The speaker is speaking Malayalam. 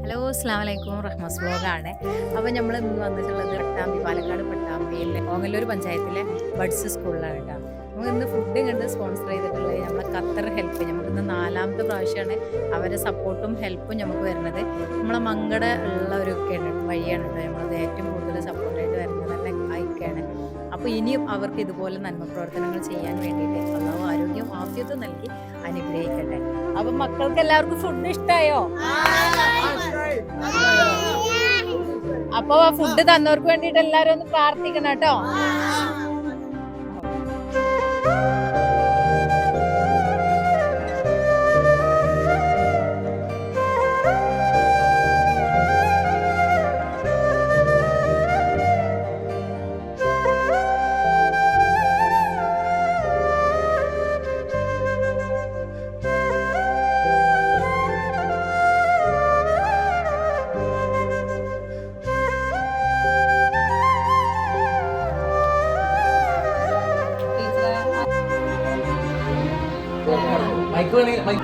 ഹലോ അസ്സലാമു അലൈക്കും റഹ്മസ് വ്ലോഗാണ്. അപ്പോൾ നമ്മൾ ഇന്ന് വന്നിട്ടുള്ളത് പട്ടാമ്പി, പാലക്കാട് പട്ടാമ്പിയിലെ ഓങ്ങല്ലൂർ പഞ്ചായത്തിലെ ബഡ്സ് സ്കൂളിലാണ് കേട്ടോ. നമുക്ക് ഇന്ന് ഫുഡ് കണ്ട് സ്പോൺസർ ചെയ്തിട്ടുള്ളത് നമ്മളെ ഖത്തർ ഹെൽപ്പ്. നമുക്കിന്ന് 4ാമത്തെ പ്രാവശ്യമാണ് അവരെ സപ്പോർട്ടും ഹെൽപ്പും നമുക്ക് വരുന്നത്. നമ്മളെ മങ്കട ഉള്ള ഒരു വഴിയാണ് കേട്ടോ നമ്മളത് ഏറ്റവും കൂടുതൽ സപ്പോർട്ടായിട്ട് വരുന്നത് തന്നെ അയക്കാണ്. അപ്പോൾ ഇനിയും അവർക്ക് ഇതുപോലെ നന്മ പ്രവർത്തനങ്ങൾ ചെയ്യാൻ വേണ്ടിയിട്ട് അള്ളാഹു ആരോഗ്യവും ആഫിയത്തും നൽകി അനുഗ്രഹിക്കട്ടെ. അപ്പം മക്കൾക്ക് എല്ലാവർക്കും ഫുഡ് ഇഷ്ടമായോ? അപ്പൊ ഫുഡ് തന്നവർക്ക് വേണ്ടിട്ട് എല്ലാരും ഒന്ന് പ്രാർത്ഥിക്കണം കേട്ടോ. മൈക്ക് വേണമെങ്കിൽ